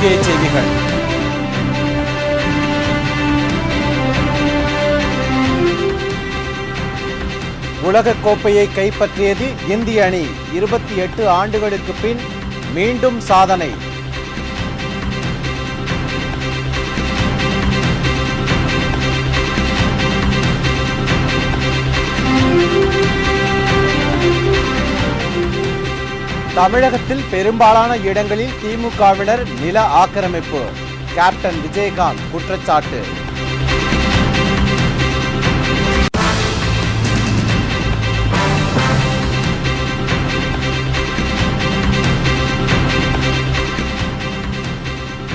முக்கிய செய்திகள். உலகக் கோப்பையை கைப்பற்றியது இந்திய அணி. 28 ஆண்டுகளுக்கு பின் மீண்டும் சாதனை. தமிழகத்தில் பெரும்பாலான இடங்களில் திமுகவினர் நில ஆக்கிரமிப்பு. கேப்டன் விஜயகாந்த் குற்றச்சாட்டு.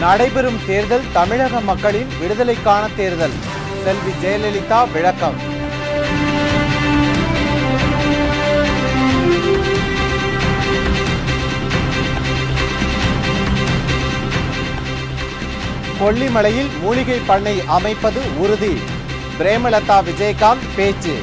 நடைபெறும் தேர்தல் தமிழக மக்களின் விடுதலைக்கான தேர்தல். செல்வி ஜெயலலிதா விளக்கம். கொல்லிமலையில் மூலிகை பண்ணை அமைப்பது உறுதி. பிரேமலதா விஜயகாந்த் பேச்சு.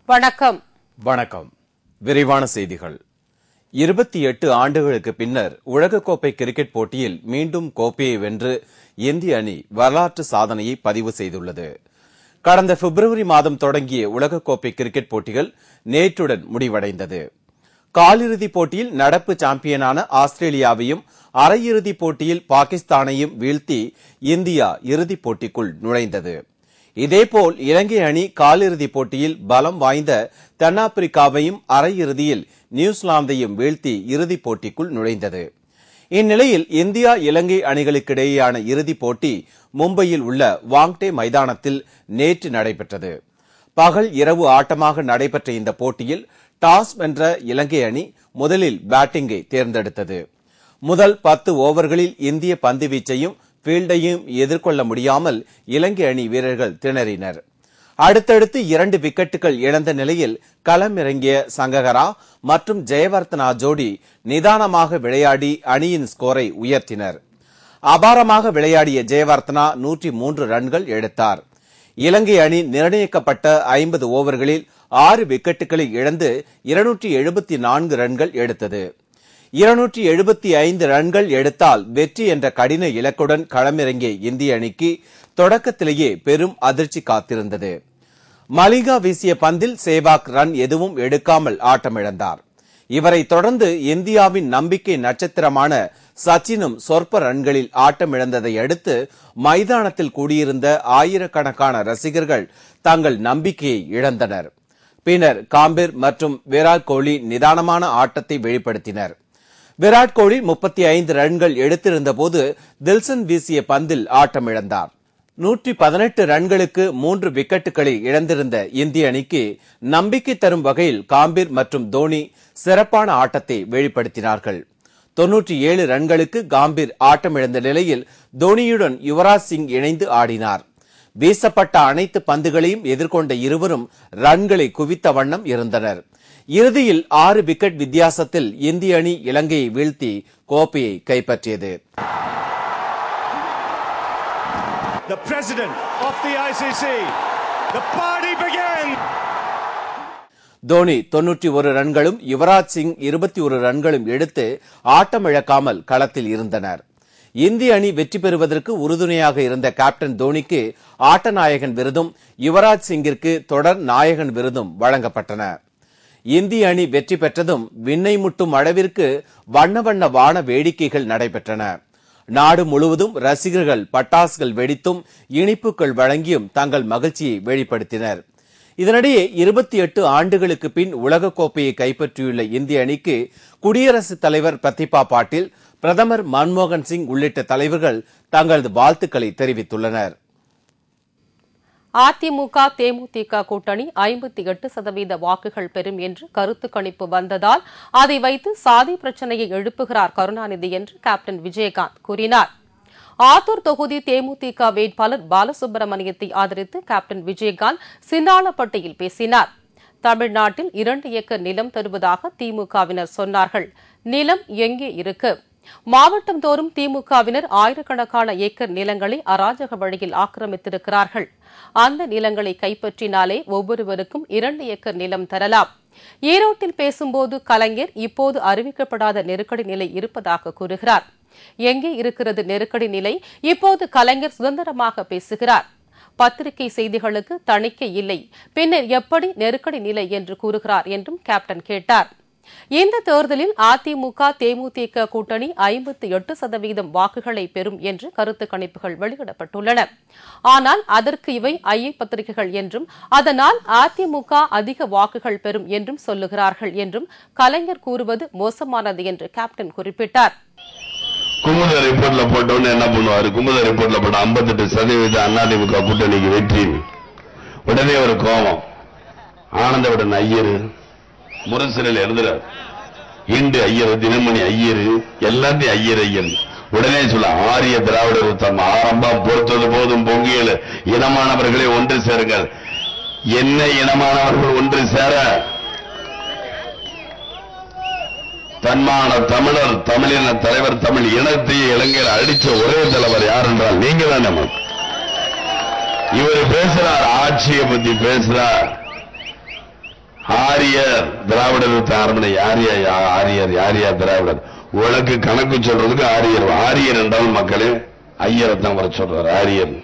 வணக்கம். விரிவான செய்திகள். 28 ஆண்டுகளுக்கு பின்னர் உலகக்கோப்பை கிரிக்கெட் போட்டியில் மீண்டும் கோப்பையை வென்று இந்திய அணி வரலாற்று சாதனையை பதிவு செய்துள்ளது. கடந்த பிப்ரவரி மாதம் தொடங்கிய உலகக்கோப்பை கிரிக்கெட் போட்டிகள் நேற்றுடன் முடிவடைந்தது. காலிறுதிப் போட்டியில் நடப்பு சாம்பியனான ஆஸ்திரேலியாவையும், அரையிறுதிப் போட்டியில் பாகிஸ்தானையும் வீழ்த்தி இந்தியா இறுதிப் போட்டிக்குள் நுழைந்தது. இதேபோல் இலங்கை அணி காலிறுதிப் போட்டியில் பலம் வாய்ந்த தென்னாப்பிரிக்காவையும், அரையிறுதியில் நியூசிலாந்தையும் வீழ்த்தி இறுதிப் போட்டிக்குள் நுழைந்தது. இந்நிலையில் இந்தியா இலங்கை அணிகளுக்கிடையேயான இறுதிப் போட்டி மும்பையில் உள்ள வாங்டே மைதானத்தில் நேற்று நடைபெற்றது. பகல் இரவு ஆட்டமாக நடைபெற்ற இந்த போட்டியில் டாஸ் வென்ற இலங்கை அணி முதலில் பேட்டிங்கை தேர்ந்தெடுத்தது. முதல் 10 ஓவர்களில் இந்திய பந்துவீச்சையும் ஃபீல்டையும் எதிர்கொள்ள முடியாமல் இலங்கை அணி வீரர்கள் திணறினர். அடுத்தடுத்து 2 விக்கெட்டுகள் இழந்த நிலையில் களமிறங்கிய சங்ககரா மற்றும் ஜெயவர்தனா ஜோடி நிதானமாக விளையாடி அணியின் ஸ்கோரை உயர்த்தினர். அபாரமாக விளையாடிய ஜெயவர்தனா 103 ரன்கள் எடுத்தார். இலங்கை அணி நிர்ணயிக்கப்பட்ட 50 ஓவர்களில் 6 விக்கெட்டுகளை இழந்து 274 ரன்கள் எடுத்தது. 275 ரன்கள் எடுத்தால் வெற்றி என்ற கடின இலக்குடன் களமிறங்கிய இந்திய அணிக்கு தொடக்கத்திலேயே பெரும் அதிர்ச்சி காத்திருந்தது. மலிங்கா வீசிய பந்தில் சேவாக் ரன் எதுவும் எடுக்காமல் ஆட்டமிழந்தார். இவரை தொடர்ந்து இந்தியாவின் நம்பிக்கை நட்சத்திரமான சச்சினும் சொற்ப ரன்களில் ஆட்டமிழந்ததை அடுத்து மைதானத்தில் கூடியிருந்த ஆயிரக்கணக்கான ரசிகர்கள் தங்கள் நம்பிக்கையை இழந்தனர். பின்னர் காம்பீர் மற்றும் விராட் கோலி நிதானமான ஆட்டத்தை வெளிப்படுத்தினர். விராட் கோலி 35 ரன்கள் எடுத்திருந்த போது தில்சன் வீசிய பந்தில் ஆட்டமிழந்தார். 118 ரன்களுக்கு 3 விக்கெட்டுகளை இழந்திருந்த இந்திய அணிக்கு நம்பிக்கை தரும் வகையில் காம்பீர் மற்றும் தோனி சிறப்பான ஆட்டத்தை வெளிப்படுத்தினார்கள். 97 ரன்களுக்கு காம்பீர் ஆட்டமிழந்த நிலையில் தோனியுடன் யுவராஜ் சிங் இணைந்து ஆடினார். வீசப்பட்ட அனைத்து பந்துகளையும் எதிர்கொண்ட இருவரும் ரன்களை குவித்த வண்ணம் இருந்தனர். இறுதியில் 6 விக்கெட் வித்தியாசத்தில் இந்திய அணி இலங்கையை வீழ்த்தி கோப்பையை கைப்பற்றியது. The president of the ICC. The party begins. Dhoni 91 ரன்களும் Yuvraj Singh 21 ரன்களும் எடுத்து ஆட்டமிழக்காமல் களத்தில் இருந்தனர். இந்திய அணி வெற்றி பெறுவதற்கு உறுதுணையாக இருந்த கேப்டன் தோனிக்கு ஆட்டநாயகன் விருதும், யுவராஜ் சிங்கிற்கு தொடர் நாயகன் விருதும் வழங்கப்பட்டன. இந்திய அணி வெற்றி பெற்றதும் விண்ணை முட்டும் அளவிற்கு வண்ண வண்ண வான வேடிக்கைகள் நடைபெற்றன. நாடு முழுவதும் ரசிகர்கள் பட்டாசுகள் வெடித்தும் இனிப்புகள் வழங்கியும் தங்கள் மகிழ்ச்சியை வெளிப்படுத்தினர். இதனிடையே 28 ஆண்டுகளுக்கு பின் உலகக்கோப்பையை கைப்பற்றியுள்ள இந்திய அணிக்கு குடியரசுத் தலைவர் பிரதிபா பாட்டீல், பிரதமர் மன்மோகன் சிங் உள்ளிட்ட தலைவர்கள் தங்களது வாழ்த்துக்களை தெரிவித்துள்ளனர். அதிமுக தேமுதிக கூட்டணி 58% வாக்குகள் பெறும் என்று கருத்து கணிப்பு வந்ததால் அதை வைத்து சாதி பிரச்சினையை எழுப்புகிறார் கருணாநிதி என்று கேப்டன் விஜயகாந்த் கூறினார். ஆத்தூர் தொகுதி தேமுதிக வேட்பாளர் பாலசுப்ரமணியத்தை ஆதரித்து கேப்டன் விஜயகாந்த் சின்னாளப்பட்டியில் பேசினார். தமிழ்நாட்டில் 2 ஏக்கர் நிலம் தருவதாக திமுகவினர் சொன்னார்கள். நிலம் எங்கே இருக்கு? மாவட்டம் தோறும் திமுகவினர் ஆயிரக்கணக்கான ஏக்கர் நிலங்களை அராஜக வழியில் ஆக்கிரமித்திருக்கிறார்கள். அந்த நிலங்களை கைப்பற்றினாலே ஒவ்வொருவருக்கும் 2 ஏக்கர் நிலம் தரலாம். ஈரோட்டில் பேசும்போது கலைஞர் இப்போது அறிவிக்கப்படாத நெருக்கடி நிலை இருப்பதாக கூறுகிறார். எங்கே இருக்கிறது நெருக்கடி நிலை? இப்போது கலைஞர் சுதந்திரமாக பேசுகிறார். பத்திரிகை செய்திகளுக்கு தணிக்கை இல்லை, பின்னர் எப்படி நெருக்கடி நிலை என்று கூறுகிறார் என்றும் கேப்டன் கேட்டார். இந்த தேர்தலில் அதிமுக தேமுதிக கூட்டணி 58% வாக்குகளை பெறும் என்று கருத்து கணிப்புகள் வெளியிடப்பட்டுள்ளன. ஆனால் அதற்கு இவை ஐய பத்திரிகைகள் என்றும் அதனால் அதிமுக அதிக வாக்குகள் பெறும் என்றும் சொல்லுகிறார்கள் என்றும் கலைஞர் கூறுவது மோசமானது என்று கேப்டன் குறிப்பிட்டார். குமுத ரிப்போர்ட்ல போட்டோன்னு என்ன பண்ணுவாரு? குமுத ரிப்போர்ட்ல போட்ட 58% அதிமுக கூட்டணிக்கு வெற்றி. உடனே ஒரு கோபம். ஆனந்தவுடன் ஐயர் முரசரில் எழுதுறார். இந்து ஐயர், தினமணி ஐயர், எல்லாத்தையும் ஐயர். உடனே சொல்ல ஆரிய திராவிடர் யுத்தம் ஆரம்பம், பொறுத்தது போதும் பொங்கியல், இனமானவர்களை ஒன்று சேருங்கள். என்ன இனமானவர்கள் ஒன்று சேர? தன்மான தமிழர், தமிழின தலைவர், தமிழ் இனத்தையே இலங்கையில் அடிச்ச ஒரே தலைவர் யார் என்றால் நீங்க தானே. இவர் பேசுறார், ஆட்சியை பத்தி பேசுறார். ஆரியர் திராவிடர் அரண்மனை. ஆரியர் யாரியா திராவிடர்? உனக்கு கணக்கு சொல்றதுக்கு ஆரியர். ஆரியர் என்றால் மக்களே ஐயரத்தான் வர சொல்றார். ஆரியர்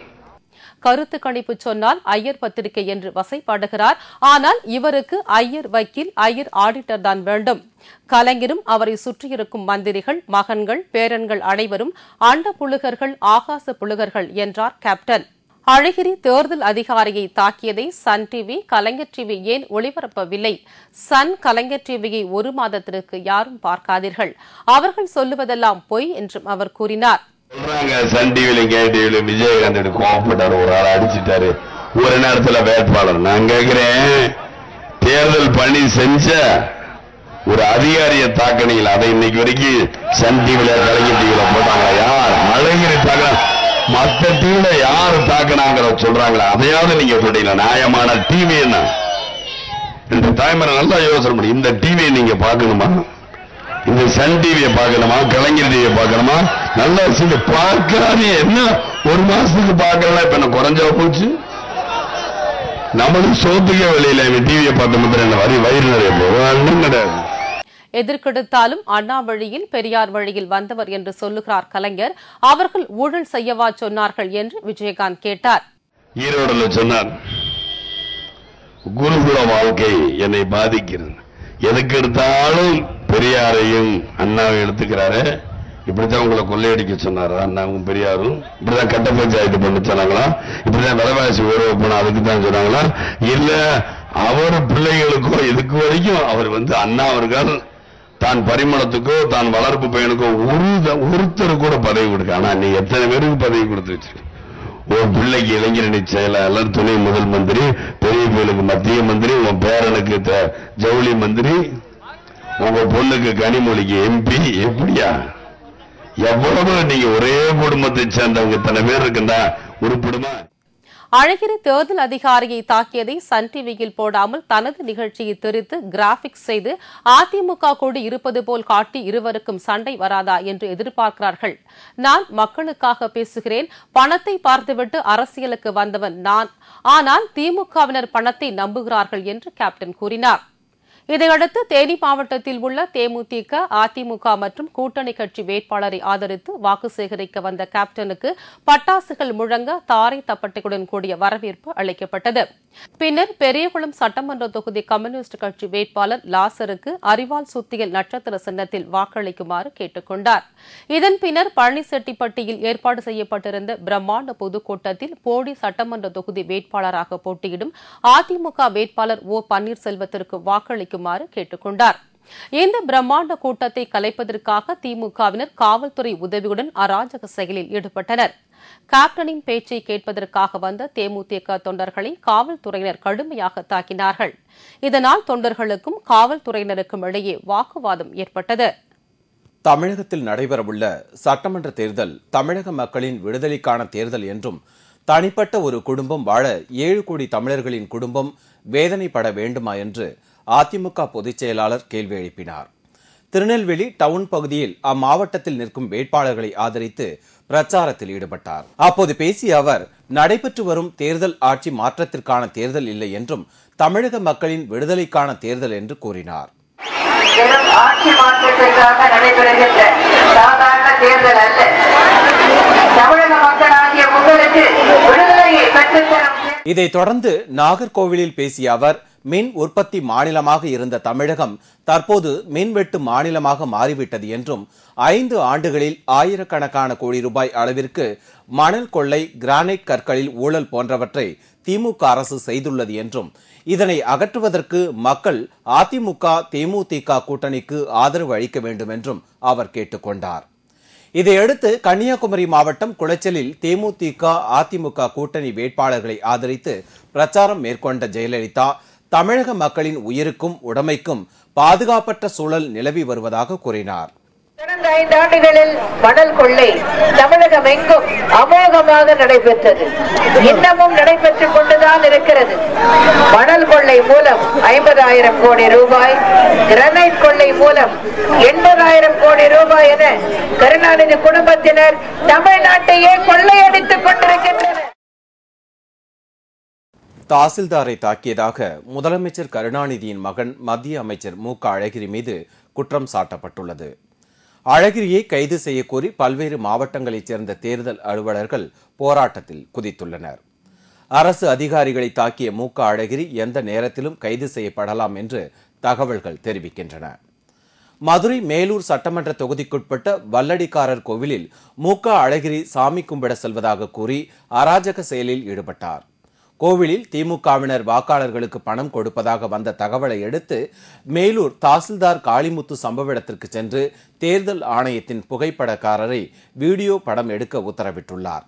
கருத்து கணிப்பு சொன்னால் ஐயர் பத்திரிகை என்று வசைப்பாடுகிறார். ஆனால் இவருக்கு ஐயர் வக்கீல், ஐயர் ஆடிட்டர் தான் வேண்டும். கலைஞரும் அவரை சுற்றியிருக்கும் மந்திரிகள், மகன்கள், பேரன்கள் அனைவரும் அண்ட புழுகர்கள், ஆகாச புழுகர்கள் என்றார் கேப்டன். அழகிரி தேர்தல் அதிகாரியை தாக்கியதை சன் டிவி, கலைஞர் டிவி ஏன் ஒளிபரப்பவில்லை? சன், கலைஞர் டிவியை 1 மாதத்திற்கு யாரும் பார்க்காதீர்கள். அவர்கள் சொல்லுவதெல்லாம் பொய் என்றும் அவர் கூறினார். சன் டிவியிலும் கே டிவியிலும் விஜயகாந்த் கோவப்பட்டார், ஒரு ஆள் அடிச்சுட்டாரு ஒரு நேரத்தில் வேட்பாளர். நான் கேட்கிறேன், தேர்தல் பணி செஞ்ச ஒரு அதிகாரியை தாக்கினீங்களா? அதை இன்னைக்கு வரைக்கும் சன் டிவில, கலைஞர் டிவியில போட்டாங்களா? யார் அழகிரி தாக்க? மற்ற டிவில யாரு தாக்கினாங்கிற சொல்றாங்களா? அதையாவது நீங்க சொல்றீங்களா? நியாயமான டிவி என்ன? இந்த தாய்மரை நல்லா யோசனை பண்ணி, இந்த டிவியை நீங்க பார்க்கணுமா? இந்த சன் டிவியை பார்க்கணுமா? கலைஞர் டிவியை பார்க்கணுமா? நல்லா பார்க்காதே. என்ன 1 மாசத்துக்கு பார்க்கல, இப்ப என்ன குறைஞ்சா போச்சு? நம்மளுக்கு சோத்துக்கே வெளியில டிவியை பார்த்த மாதிரி என்ன வயிறு நிறைய போகும் கிடையாது. எதற்கெடுத்தாலும் அண்ணா வழியில், பெரியார் வழியில் வந்தவர் என்று சொல்லுகிறார் கலைஞர். அவர்கள் ஊழல் செய்யவா சொன்னார்கள் என்று விஜயகாந்த் கேட்டார். ஈரோடுல சொன்னார், குருகுல வாழ்க்கை என்னை பாதிக்கிறது. எதுக்கு எடுத்தாலும் பெரியாரையும் அண்ணாவை எடுத்துக்கிறாரு. இப்படித்தான் உங்களை கொள்ளையடிக்க சொன்னார் அண்ணாவும் பெரியாரும். இப்படிதான் கட்ட பஞ்சாயத்து பண்ண சொன்னாங்களா? இப்படிதான் விலைவாசி உயர்வு பண்ண அதுக்கு தான் சொன்னாங்களா? இல்ல அவர் பிள்ளைகளுக்கோ இதுக்கு வரைக்கும் அவர் அண்ணா அவர்கள் தான் பரிமளத்துக்கோ தான் வளர்ப்பு பையனுக்கோ ஒருத்தர் கூட பதவி கொடுக்க. ஆனா நீ எத்தனை பேருக்கு பதவி கொடுத்து வச்சிருக்க? உன் பிள்ளைக்கு இளைஞரணி செயலாளர், துணை முதல் மந்திரி, பெரிய கோயிலுக்கு மத்திய மந்திரி, உன் பேரனுக்கு ஜவுளி மந்திரி, உங்க பொண்ணுக்கு கனிமொழிக்கு எம்பி. எப்படியா? எவ்வளவு நீங்க ஒரே குடும்பத்தை சேர்ந்தவங்க இத்தனை பேர் இருக்குண்டா உருப்பிடுமா? அழகிரி தேர்தல் அதிகாரியை தாக்கியதை சன் டிவியில் போடாமல் தனது நிகழ்ச்சியை திரித்து கிராபிக்ஸ் செய்து அதிமுக கொடி இருப்பது போல் காட்டி இருவருக்கும் சண்டை வராதா என்று எதிர்பார்க்கிறார்கள். நான் மக்களுக்காக பேசுகிறேன். பணத்தை பார்த்துவிட்டு அரசியலுக்கு வந்தவன் நான். ஆனால் திமுகவினர் பணத்தை நம்புகிறார்கள் என்று கேப்டன் கூறினார். இதையடுத்து தேனி மாவட்டத்தில் உள்ள தேமுதிக, அதிமுக மற்றும் கூட்டணி கட்சி வேட்பாளரை ஆதரித்து வாக்கு சேகரிக்க வந்த கேப்டனுக்கு பட்டாசுகள் முழங்க தாரை தப்பட்டையுடன் கூடிய வரவேற்பு அளிக்கப்பட்டது. பின்னர் பெரியகுளம் சட்டமன்ற தொகுதி கம்யூனிஸ்ட் கட்சி வேட்பாளர் லாசருக்கு அரிவாள் சுத்தியல் நட்சத்திர சின்னத்தில் வாக்களிக்குமாறு கேட்டுக் கொண்டார். இதன் பின்னர் பழனிசெட்டிப்பட்டியில் ஏற்பாடு செய்யப்பட்டிருந்த பிரம்மாண்ட பொதுக்கூட்டத்தில் போடி சட்டமன்ற தொகுதி வேட்பாளராக போட்டியிடும் அதிமுக வேட்பாளர் ஓ பன்னீர்செல்வத்திற்கு வாக்களிக்குமாறு கேட்டுக் கொண்டார். இந்த பிரம்மாண்ட கூட்டத்தை கலைப்பதற்காக திமுகவினர் காவல்துறை உதவியுடன் அராஜக செயலில் ஈடுபட்டனர். கேப்டனின் பேச்சை கேட்பதற்காக வந்த தேமுதிக தொண்டர்களை காவல்துறையினர் கடுமையாக தாக்கினார்கள். இதனால் தொண்டர்களுக்கும் காவல்துறையினருக்கும் இடையே வாக்குவாதம் ஏற்பட்டது. தமிழகத்தில் நடைபெறவுள்ள சட்டமன்ற தேர்தல் தமிழக மக்களின் விடுதலைக்கான தேர்தல் என்றும் தனிப்பட்ட ஒரு குடும்பம் வாழ 7 கோடி தமிழர்களின் குடும்பம் வேதனைப்பட வேண்டுமா என்று அதிமுக பொதுச் செயலாளர் கேள்வி எழுப்பினார். திருநெல்வேலி டவுன் பகுதியில் அம்மாவட்டத்தில் நிற்கும் வேட்பாளர்களை ஆதரித்து பிரச்சாரத்தில் ஈடுபட்டார். அப்போது பேசிய அவர், நடைபெற்று வரும் தேர்தல் ஆட்சி மாற்றத்திற்கான தேர்தல் இல்லை என்றும் தமிழக மக்களின் விடுதலைக்கான தேர்தல் என்று கூறினார். ஆட்சி மாற்றத்திற்காக நடைபெறுகின்ற சாதாரண தேர்தல் அல்ல. தமிழக மக்களாகிய உங்களுக்கு விடுதலையை பெற்றுத்தரும். இதைத் தொடர்ந்து நாகர்கோவிலில் பேசிய அவர், மின் உற்பத்தி மாநிலமாக இருந்த தமிழகம் தற்போது மின்வெட்டு மாநிலமாக மாறிவிட்டது என்றும் 5 ஆண்டுகளில் ஆயிரக்கணக்கான கோடி ரூபாய் அளவிற்கு மணல் கொள்ளை, கிரானைட் கற்களில் ஊழல் போன்றவற்றை திமுக அரசு செய்துள்ளது என்றும் இதனை அகற்றுவதற்கு மக்கள் அதிமுக தேமுதிக கூட்டணிக்கு ஆதரவு அளிக்க வேண்டும் என்றும் அவர் கேட்டுக் கொண்டார். இதையடுத்து கன்னியாகுமரி மாவட்டம் குளச்சலில் தேமுதிக அதிமுக கூட்டணி வேட்பாளர்களை ஆதரித்து பிரச்சாரம் மேற்கொண்ட ஜெயலலிதா, தமிழக மக்களின் உயிருக்கும் உடைமைக்கும் பாதுகாப்பற்ற சூழல் நிலவி வருவதாக கூறினார். கடந்த 5 ஆண்டுகளில் மணல் கொள்ளை தமிழகம் எங்கும் அமோகமாக நடைபெற்றது. இன்னமும் நடைபெற்றுக் கொண்டுதான் இருக்கிறது. மணல் கொள்ளை மூலம் 50,000 கோடி ரூபாய், கிரானைட் கொள்ளை மூலம் 80,000 கோடி ரூபாய் என கருணாநிதி குடும்பத்தினர் தமிழ்நாட்டையே கொள்ளையடித்துக் கொண்டிருக்கின்றனர். தாசில்தாரை தாக்கியதாக முதலமைச்சர் கருணாநிதியின் மகன் மத்திய அமைச்சர் மு க அழகிரி மீது குற்றம் சாட்டப்பட்டுள்ளது. அழகிரியை கைது செய்யக்கோரி பல்வேறு மாவட்டங்களைச் சேர்ந்த தேர்தல் அலுவலர்கள் போராட்டத்தில் குதித்துள்ளனர். அரசு அதிகாரிகளை தாக்கிய மு க அழகிரி எந்த நேரத்திலும் கைது செய்யப்படலாம் என்று தகவல்கள் தெரிவிக்கின்றன. மதுரை மேலூர் சட்டமன்ற தொகுதிக்குட்பட்ட வல்லடிக்காரர் கோவிலில் மு க அழகிரி சாமி கும்பிட செல்வதாக கூறி அராஜக செயலில் ஈடுபட்டார். கோவிலில் திமுகவினர் வாக்காளர்களுக்கு பணம் கொடுப்பதாக வந்த தகவலை அடுத்து மேலூர் தாசில்தார் காளிமுத்து சம்பவ இடத்திற்கு சென்று தேர்தல் ஆணையத்தின் புகைப்படக்காரரை வீடியோ படம் எடுக்க உத்தரவிட்டுள்ளார்.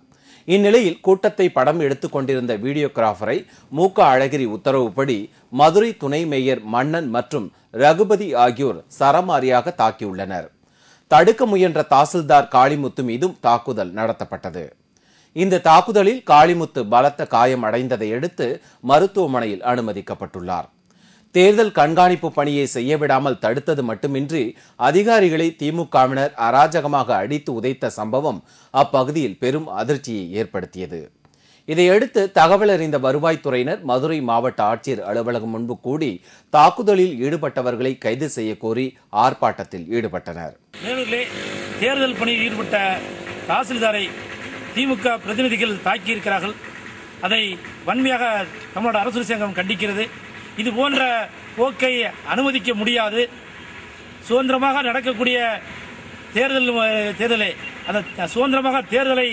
இந்நிலையில் கூட்டத்தை படம் எடுத்துக் கொண்டிருந்த வீடியோகிராஃபரை மு க அழகிரி உத்தரவுப்படி மதுரை துணை மேயர் மன்னன் மற்றும் ரகுபதி ஆகியோர் சரமாரியாக தாக்கியுள்ளனர். தடுக்க முயன்ற தாசில்தார் காளிமுத்து மீதும் தாக்குதல் நடத்தப்பட்டது. இந்த தாக்குதலில் காளிமுத்து பலத்த காயம் அடைந்ததை அடுத்து மருத்துவமனையில் அனுமதிக்கப்பட்டுள்ளார். தேர்தல் கண்காணிப்பு பணியை செய்யவிடாமல் தடுத்தது மட்டுமின்றி அதிகாரிகளை திமுகவினர் அராஜகமாக அடித்து உதைத்த சம்பவம் அப்பகுதியில் பெரும் அதிர்ச்சியை ஏற்படுத்தியது. இதையடுத்து தகவல் அறிந்த வருவாய்த்துறையினர் மதுரை மாவட்ட ஆட்சியர் அலுவலகம் முன்பு கூடி தாக்குதலில் ஈடுபட்டவர்களை கைது செய்ய கோரி ஆர்ப்பாட்டத்தில் ஈடுபட்டனர். தேர்தல் பணியில் ஈடுபட்ட தாசில்தாரை திமுக பிரதிநிதிகள் தாக்கியிருக்கிறார்கள். அதை வன்மையாக தமிழ்நாடு அரசு சங்கம் கண்டிக்கிறது. இது போன்ற போக்கை அனுமதிக்க முடியாது. சுதந்திரமாக நடக்கக்கூடிய தேர்தலை அந்த சுதந்திரமாக தேர்தலை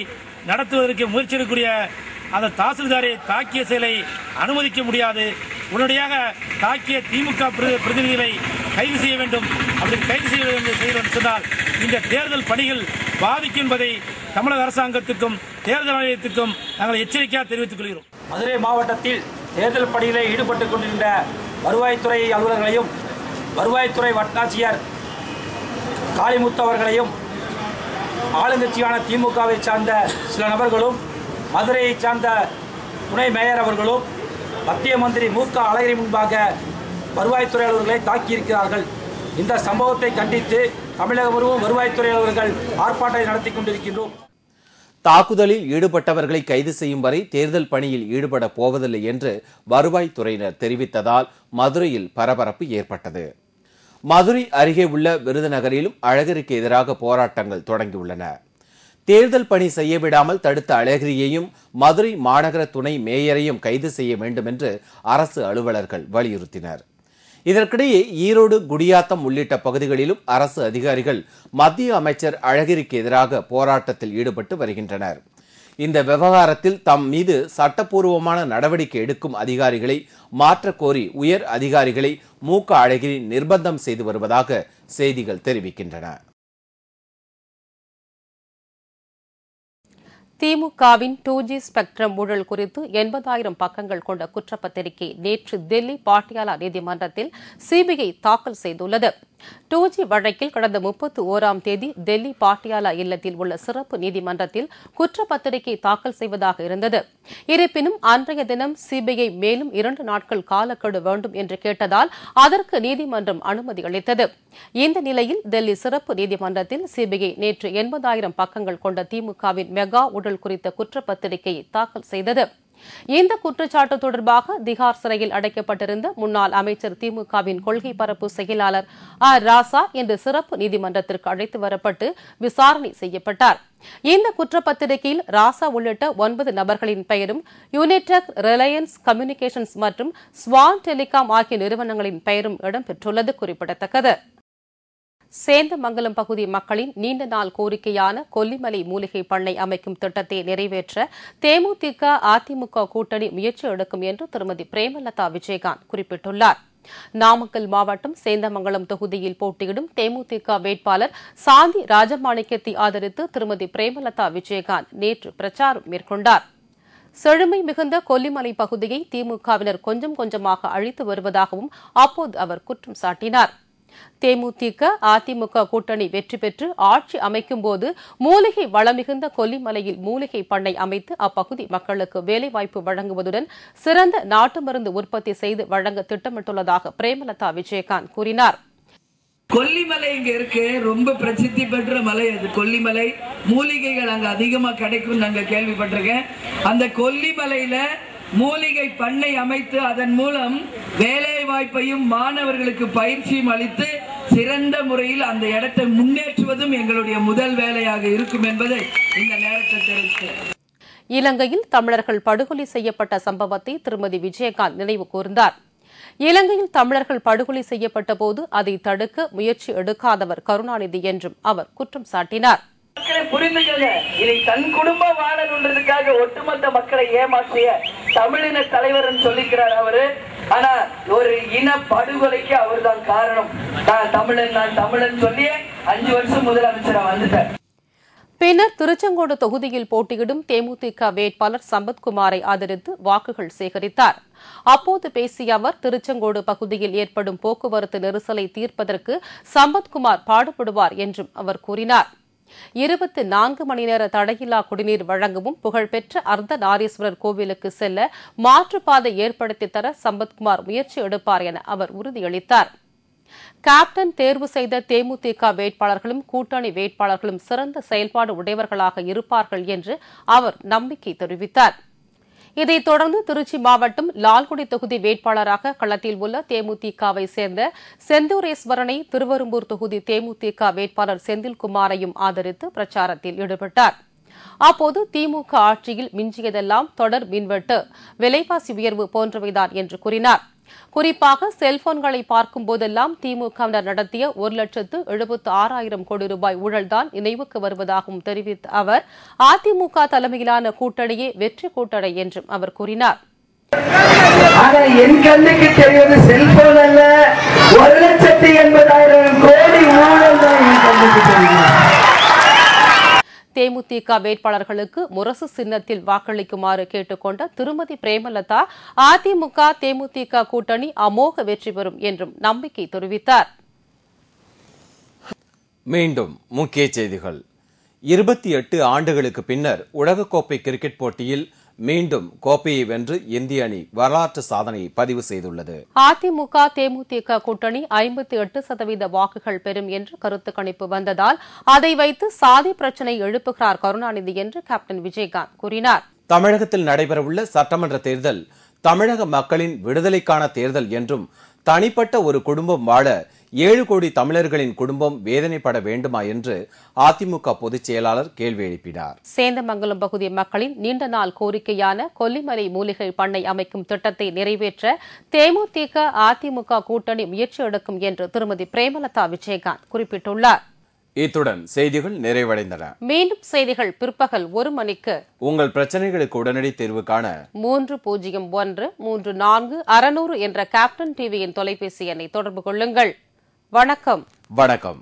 நடத்துவதற்கு முயற்சி எடுக்கக்கூடிய அந்த தாசில்தாரை தாக்கிய செயலை அனுமதிக்க முடியாது. உடனடியாக தாக்கிய திமுக பிரதிநிதிகளை கைது செய்ய வேண்டும். அப்படி கைது செய்ய வேண்டும் சொன்னால் இந்த தேர்தல் பணிகள் பாதிக்கும் என்பதை தமிழக அரசாங்கத்துக்கும் தேர்தல் ஆணையத்துக்கும் நாங்கள் எச்சரிக்கையாக தெரிவித்துக் கொள்கிறோம். மதுரை மாவட்டத்தில் தேர்தல் பணியிலே ஈடுபட்டுக் கொண்டிருந்த வருவாய்த்துறை அலுவலர்களையும் வருவாய்த்துறை வட்டாட்சியர் காளிமுத்து அவர்களையும் ஆளுங்கட்சியான திமுகவை சார்ந்த சில நபர்களும் மதுரையை சார்ந்த துணை மேயர் அவர்களும் மத்திய மந்திரி மு க அழகிரி முன்பாக வருவாய்த்துறை அலுவலர்களை தாக்கியிருக்கிறார்கள். இந்த சம்பவத்தை கண்டித்து தமிழகம் முழுவதும் வருவாய்த்துறை அலுவலர்கள் ஆர்ப்பாட்டத்தை நடத்தி கொண்டிருக்கின்றோம். தாக்குதலில் ஈடுபட்டவர்களை கைது செய்யும் வரை தேர்தல் பணியில் ஈடுபட போவதில்லை என்று வருவாய்த்துறையினர் தெரிவித்ததால் மதுரையில் பரபரப்பு ஏற்பட்டது. மதுரை அருகே உள்ள விருதுநகரிலும் அழகிரிக்கு எதிராக போராட்டங்கள் தொடங்கியுள்ளன. தேர்தல் பணி செய்ய விடாமல் தடுத்த அழகிரியையும் மதுரை மாநகர துணை மேயரையும் கைது செய்ய வேண்டும் என்று அரசு அலுவலர்கள் வலியுறுத்தினர். இதற்கிடையே ஈரோடு, குடியாத்தம் உள்ளிட்ட பகுதிகளிலும் அரசு அதிகாரிகள் மத்திய அமைச்சர் அழகிரிக்கு எதிராக போராட்டத்தில் ஈடுபட்டு வருகின்றனர். இந்த விவகாரத்தில் தம் மீது சட்டப்பூர்வமான நடவடிக்கை எடுக்கும் அதிகாரிகளை மாற்றக் கோரி உயர் அதிகாரிகளை மு க அழகிரி நிர்பந்தம் செய்து வருவதாக செய்திகள் தெரிவிக்கின்றன. திமுகவின் 2G ஸ்பெக்ட்ரம் ஊழல் குறித்து 80,000 பக்கங்கள் கொண்ட குற்றப்பத்திரிகை நேற்று டெல்லி பாட்டியாலா நீதிமன்றத்தில் சிபிஐ தாக்கல் செய்துள்ளது. 2G வழக்கில் கடந்த 31ஆம் தேதி டெல்லி பாட்டியாலா இல்லத்தில் உள்ள சிறப்பு நீதிமன்றத்தில் குற்றப்பத்திரிகை தாக்கல் செய்வதாக இருந்தது. இருப்பினும் அன்றைய தினம் சிபிஐ மேலும் 2 நாட்கள் காலக்கெடு வேண்டும் என்று கேட்டதால் அதற்கு நீதிமன்றம் அனுமதி அளித்தது. இந்த நிலையில் டெல்லி சிறப்பு நீதிமன்றத்தில் சிபிஐ நேற்று 80,000 பக்கங்கள் கொண்ட திமுகவின் மெகா ஊழல் குறித்த குற்றப்பத்திரிகையை தாக்கல் செய்தது. இந்த குற்றச்சாட்டு தொடர்பாக திகார் சிறையில் அடைக்கப்பட்டிருந்த முன்னாள் அமைச்சர் திமுகவின் கொள்கை பரப்பு செயலாளர் ராசா இன்று சிறப்பு நீதிமன்றத்திற்கு அழைத்து வரப்பட்டு விசாரணை செய்யப்பட்டார். இந்த குற்றப்பத்திரிகையில் ராசா உள்ளிட்ட 9 நபர்களின் பெயரும் யுனிடெக், ரிலையன்ஸ் கம்யூனிகேஷன்ஸ் மற்றும் ஸ்வான் டெலிகாம் ஆகிய நிறுவனங்களின் பெயரும் இடம்பெற்றுள்ளது குறிப்பிடத்தக்கது. சேந்தமங்கலம் பகுதி மக்களின் நீண்ட நாள் கோரிக்கையான கொல்லிமலை மூலிகை பண்ணை அமைக்கும் திட்டத்தை நிறைவேற்ற தேமுதிக அதிமுக கூட்டணி முயற்சி எடுக்கும் என்று திருமதி பிரேமலதா விஜயகாந்த் குறிப்பிட்டுள்ளார். நாமக்கல் மாவட்டம் சேந்தமங்கலம் தொகுதியில் போட்டியிடும் தேமுதிக வேட்பாளர் சாந்தி ராஜமாணிக்கத்தை ஆதரித்து திருமதி பிரேமலதா விஜயகாந்த் நேற்று பிரச்சாரம் மேற்கொண்டார். செழுமை மிகுந்த கொல்லிமலை பகுதியை திமுகவினர் கொஞ்சம் கொஞ்சமாக அழித்து வருவதாகவும் அப்போது அவர் குற்றம் சாட்டினார். தேமுதிக அதிமுக கூட்டணி வெற்றி பெற்று ஆட்சி அமைக்கும்போது மூலிகை வளமிகுந்த கொல்லிமலையில் மூலிகை பண்ணை அமைத்து அப்பகுதி மக்களுக்கு வேலைவாய்ப்பு வழங்குவதுடன் சிறந்த நாட்டு மருந்து உற்பத்தி செய்து வழங்க திட்டமிட்டுள்ளதாக பிரேமலதா விஜயகாந்த் கூறினார். கொல்லிமலை இங்க இருக்கு, ரொம்ப பிரசித்தி பெற்ற மலை அது. கொல்லிமலை மூலிகைகள் அங்க அதிகமா கிடைக்கும் நாங்க கேள்விப்பட்டிருக்கேன். அந்த கொல்லிமலையில மூலிகை பண்ணை அமைத்து அதன் மூலம் வேலை வாய்ப்பையும் மாணவர்களுக்கு பயிற்சியும் அளித்து சிறந்த முறையில் அந்த இடத்தை முன்னேற்றுவதும் எங்களுடைய முதல் வேலையாக இருக்கும் என்பதை இந்த நேரத்தில் தெரிவித்தேன். இலங்கையில் தமிழர்கள் படுகொலை செய்யப்பட்ட சம்பவத்தை திருமதி விஜயகாந்த் நினைவு கூர்ந்தார். இலங்கையில் தமிழர்கள் படுகொலை செய்யப்பட்ட போது அதை தடுக்க முயற்சி எடுக்காதவர் கருணாநிதி என்றும் அவர் குற்றம் சாட்டினார். மக்களை புரிந்துக்கங்க, இதை தன் குடும்பம் வாழணுன்றதுக்காக ஒட்டுமொத்த மக்களை ஏமாற்றிய தமிழின தலைவர் சொல்லிக்கிறார் அவரு. ஆனா ஒரு இன படுகொலைக்கு அவர் தான் காரணம். நான் தமிழன் சொல்லியே 5 வருஷம் முதலமைச்சரா வந்துட்டேன். பின்னர் திருச்செங்கோடு தொகுதியில் போட்டியிடும் தேமுதிக வேட்பாளர் சம்பத்குமாரை ஆதரித்து வாக்குகள் சேகரித்தார். அப்போது பேசிய அவர் திருச்செங்கோடு பகுதியில் ஏற்படும் போக்குவரத்து நெரிசலை தீர்ப்பதற்கு சம்பத்குமார் பாடுபடுவார் என்றும் அவர் கூறினார். 24 மணி நேர தடையில்லா குடிநீர் வழங்கவும் புகழ்பெற்ற அர்த்தநாரீஸ்வரர் கோவிலுக்கு செல்ல மாற்றுப்பாதை ஏற்படுத்தி தர சம்பத்குமார் முயற்சி எடுப்பார் என அவர் உறுதியளித்தார். கேப்டன் தேர்வு செய்த தேமுதிக வேட்பாளர்களும் கூட்டணி வேட்பாளர்களும் சிறந்த செயல்பாடு உடையவர்களாக இருப்பார்கள் என்று அவர் நம்பிக்கை தெரிவித்தார். இதைத் தொடர்ந்து திருச்சி மாவட்டம் லால்குடி தொகுதி வேட்பாளராக களத்தில் உள்ள தேமுதிகவை சேர்ந்த செந்தூரேஸ்வரனை திருவெரும்பூர் தொகுதி தேமுதிக வேட்பாளர் செந்தில்குமாரையும் ஆதரித்து பிரச்சாரத்தில் ஈடுபட்டார். அப்போது திமுக ஆட்சியில் மிஞ்சியதெல்லாம் தொடர் மின்வெட்டு, விலைவாசி உயர்வு போன்றவைதான் என்று கூறினார். குறிப்பாக செல்போன்களை பார்க்கும் போதெல்லாம் திமுகவினர் நடத்திய 1,76,000 கோடி ரூபாய் ஊழல்தான் நினைவுக்கு வருவதாகவும் தெரிவித்த அவர் அதிமுக தலைமையிலான கூட்டணியே வெற்றி கூட்டணி என்றும் அவர் கூறினார். என் கண்ணுக்கு தெரிவது செல்போன் அல்ல, 1,80,000 கோடி ஊழல் தான் என் கண்ணுக்கு தெரியும். தேமுதிக வேட்பாளர்களுக்கு முரசு சின்னத்தில் வாக்களிக்குமாறு கேட்டுக்கொண்ட திருமதி பிரேமலதா அதிமுக தேமுதிக கூட்டணி அமோக வெற்றி பெறும் என்றும் நம்பிக்கை தெரிவித்தார். மீண்டும் முக்கிய செய்திகள். 28 ஆண்டுகளுக்கு பின்னர் உலகக்கோப்பை கிரிக்கெட் போட்டியில் மீண்டும் கோப்பையை வென்று இந்திய அணி வரலாற்று சாதனையை பதிவு செய்துள்ளது. அதிமுக தேமுதிக கூட்டணி 58% வாக்குகள் பெறும் என்று கருத்து கணிப்பு வந்ததால் அதை வைத்து சாதி பிரச்சினை எழுப்புகிறார் கருணாநிதி என்று கேப்டன் விஜயகாந்த் கூறினார். தமிழகத்தில் நடைபெறவுள்ள சட்டமன்ற தேர்தல் தமிழக மக்களின் விடுதலைக்கான தேர்தல் என்றும் தனிப்பட்ட ஒரு குடும்பம் வாழ 7 கோடி தமிழர்களின் குடும்பம் வேதனைப்பட வேண்டுமா என்று அதிமுக பொதுச் செயலாளர் கேள்வி எழுப்பினார். சேந்தமங்கலம் பகுதி மக்களின் நீண்ட நாள் கோரிக்கையான கொல்லிமலை மூலிகை பண்ணை அமைக்கும் திட்டத்தை நிறைவேற்ற தேமுதிக அதிமுக கூட்டணி முயற்சி எடுக்கும் என்று திருமதி பிரேமலதா விஜயகாந்த் குறிப்பிட்டுள்ளார். இத்துடன் செய்திகள் நிறைவடைந்தன. மீண்டும் செய்திகள் பிற்பகல் 1 மணிக்கு. உங்கள் பிரச்சனைகளுக்கு உடனடி தீர்வு காண 301-34-600 என்ற கேப்டன் டிவியின் தொலைபேசி எண்ணை தொடர்பு கொள்ளுங்கள். வணக்கம். வணக்கம்.